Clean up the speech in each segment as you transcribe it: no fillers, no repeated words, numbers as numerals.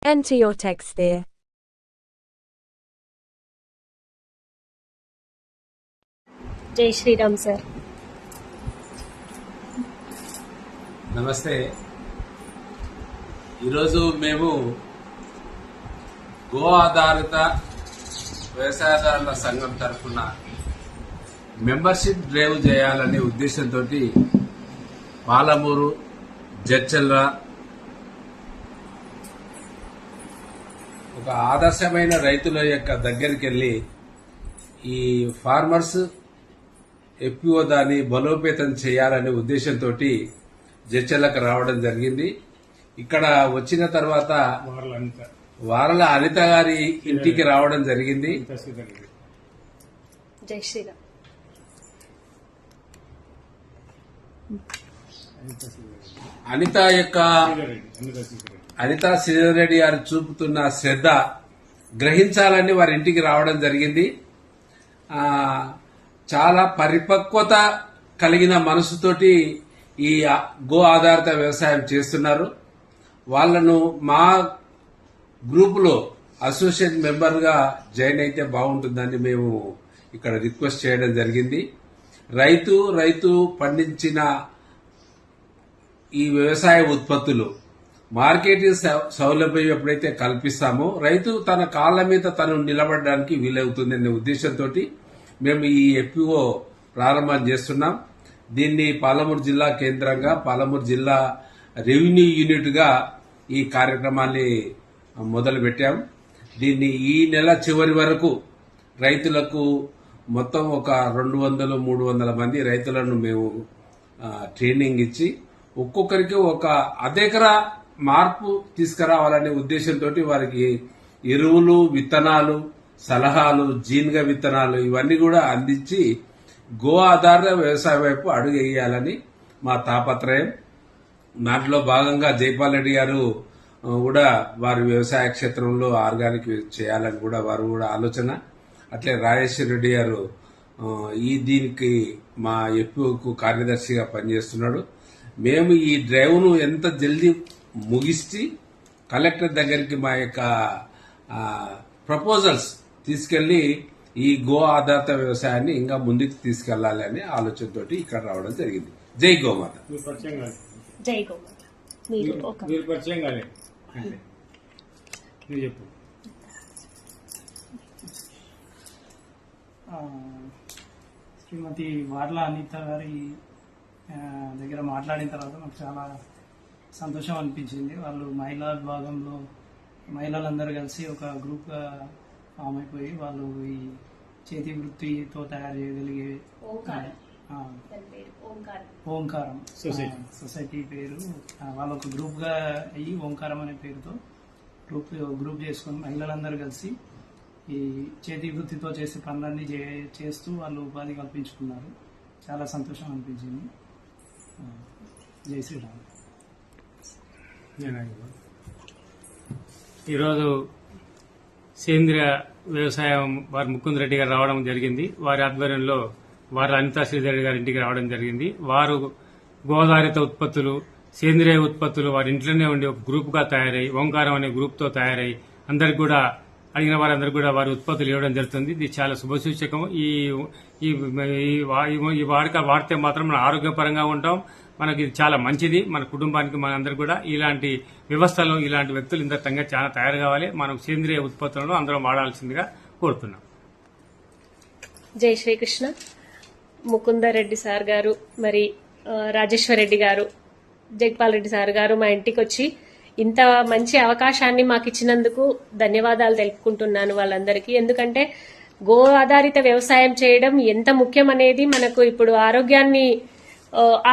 Enter your text there. జై Sriram sir. నమస్తే. ఈరోజు మేము గో ఆధారిత వ్యవసాయదారుల సంఘం తరఫున మెంబర్షిప్ డ్రైవ్ చేయాలనే ఉద్దేశంతో పాలమూరు, జడ్చర్ల ఒక ఆదర్శమైన రైతుల యొక్క దగ్గరికి వెళ్లి ఈ ఫార్మర్స్ ఎఫ్పిఓ దాన్ని బలోపేతం చేయాలనే ఉద్దేశంతో జడ్చర్లకు రావడం జరిగింది. ఇక్కడ వచ్చిన తర్వాత వారల అనిత గారి ఇంటికి రావడం జరిగింది. జై శ్రీరామ్. అనితా శ్రీధర్ గారు చూపుతున్న శ్రద్ధ గ్రహించాలని వారి ఇంటికి రావడం జరిగింది. చాలా పరిపక్వత కలిగిన మనసుతోటి ఈ గో ఆధారిత వ్యవసాయం చేస్తున్నారు. వాళ్లను మా గ్రూపులో అసోసియేట్ మెంబర్గా జాయిన్ అయితే బాగుంటుందని మేము ఇక్కడ రిక్వెస్ట్ చేయడం జరిగింది. రైతు పండించిన ఈ వ్యవసాయ ఉత్పత్తులు మార్కెటింగ్ సౌలభ్యం ఎప్పుడైతే కల్పిస్తామో రైతు తన కాళ్ల మీద తను నిలబడడానికి వీలవుతుందనే ఉద్దేశంతో మేము ఈ ఎఫ్పిఓ ప్రారంభం చేస్తున్నాం. దీన్ని పాలమూరు జిల్లా కేంద్రంగా పాలమూరు జిల్లా రెవెన్యూ యూనిట్ గా ఈ కార్యక్రమాన్ని మొదలు పెట్టాం. దీన్ని ఈ నెల చివరి వరకు రైతులకు మొత్తం ఒక 200-300 మంది రైతులను మేము ట్రైనింగ్ ఇచ్చి ఒక్కొక్కరికి ఒక అదెకరా మార్పు తీసుకురావాలనే ఉద్దేశంతో వారికి ఎరువులు, విత్తనాలు, సలహాలు, జీన్గా విత్తనాలు ఇవన్నీ కూడా అందించి గో ఆధారిత వ్యవసాయం వైపు అడుగు వేయాలని మా తాపత్రయం. దాంట్లో భాగంగా జైపాల్ రెడ్డి గారు కూడా వారి వ్యవసాయ క్షేత్రంలో ఆర్గానిక్ చేయాలని కూడా వారు కూడా ఆలోచన. అట్లే రాజేశ్వర రెడ్డి గారు దీనికి మా ఎఫ్పిఓకు కార్యదర్శిగా పనిచేస్తున్నాడు. మేము ఈ డ్రైవ్ను ఎంత జల్దీ ముగిసి కలెక్టర్ దగ్గరికి మా యొక్క ప్రపోజల్స్ తీసుకెళ్లి ఈ గో ఆధారిత వ్యవసాయాన్ని ఇంకా ముందుకు తీసుకెళ్లాలి అనే ఆలోచనతో ఇక్కడ రావడం జరిగింది. జై గోమాత. జై గోమాత. మీరు పరిచయం కాలే చెప్పు. శ్రీమతి వార్ల అనిత గారి దగ్గర మాట్లాడిన తర్వాత నాకు చాలా సంతోషం అనిపించింది. వాళ్ళు మహిళా విభాగంలో మహిళలందరూ కలిసి ఒక గ్రూప్గా ఫామ్ అయిపోయి వాళ్ళు ఈ చేతి వృత్తితో తయారు చేయగలిగే ఓంకారం సొసైటీ పేరు వాళ్ళు ఒక గ్రూప్గా అయ్యి ఓంకారం అనే పేరుతో గ్రూప్ చేసుకుని మహిళలందరూ కలిసి ఈ చేతి వృత్తితో చేసే పనులన్నీ చేస్తూ వాళ్ళు ఉపాధి కల్పించుకున్నారు. చాలా సంతోషం అనిపించింది. జై శ్రీరామ్. ఈరోజు సేంద్రియ వ్యవసాయం వారి ముకుంద్ రెడ్డి గారు రావడం జరిగింది. వారి ఆధ్వర్యంలో వారి అనితా శ్రీధర్ గారి ఇంటికి రావడం జరిగింది. వారు గోధారిత ఉత్పత్తులు, సేంద్రియ ఉత్పత్తులు వారి ఇంట్లోనే ఉండి ఒక గ్రూప్ గా తయారై ఓంకారం అనే గ్రూప్ తో తయారై అందరికి కూడా అడిగిన వారందరూ కూడా వారి ఉత్పత్తులు ఇవ్వడం జరుగుతుంది. ఇది చాలా శుభసూచకం. ఈ వాడితే మాత్రం మన ఆరోగ్యపరంగా ఉంటాం. మనకి ఇది చాలా మంచిది. మన కుటుంబానికి మనందరూ కూడా ఇలాంటి వ్యవస్థలు, ఇలాంటి వ్యక్తులు ఇంతగా చాలా తయారు కావాలి. మనం సేంద్రియ ఉత్పత్తులను అందరం వాడాల్సిందిగా కోరుతున్నాం. జై శ్రీకృష్ణ. ముకుందరెడ్డి సార్ గారు, మరి రాజేశ్వర్ రెడ్డి గారు, జైపాల్ రెడ్డి సార్ గారు మా ఇంటికి వచ్చి ఇంత మంచి అవకాశాన్ని మాకు ఇచ్చినందుకు ధన్యవాదాలు తెలుపుకుంటున్నాను వాళ్ళందరికీ. ఎందుకంటే గో ఆధారిత వ్యవసాయం చేయడం ఎంత ముఖ్యం అనేది మనకు ఇప్పుడు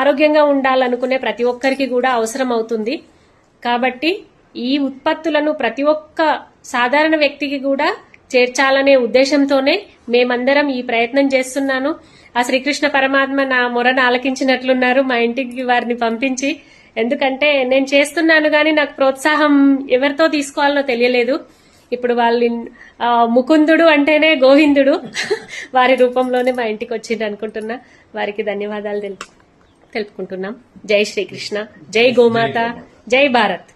ఆరోగ్యంగా ఉండాలనుకునే ప్రతి ఒక్కరికి కూడా అవసరం అవుతుంది. కాబట్టి ఈ ఉత్పత్తులను ప్రతి ఒక్క సాధారణ వ్యక్తికి కూడా చేర్చాలనే ఉద్దేశంతోనే మేమందరం ఈ ప్రయత్నం చేస్తున్నాను. ఆ శ్రీకృష్ణ పరమాత్మ నా మొరను ఆలకించినట్లున్నారు మా ఇంటికి వారిని పంపించి. ఎందుకంటే నేను చేస్తున్నాను గాని నాకు ప్రోత్సాహం ఎవరితో తీసుకోవాలనో తెలియలేదు. ఇప్పుడు వాళ్ళు ముకుందుడు అంటేనే గోవిందుడు వారి రూపంలోనే మా ఇంటికి వచ్చింది అనుకుంటున్నా. వారికి ధన్యవాదాలు తెలుపుకుంటున్నాం. జై శ్రీకృష్ణ, జై గోమాత, జై భారత్.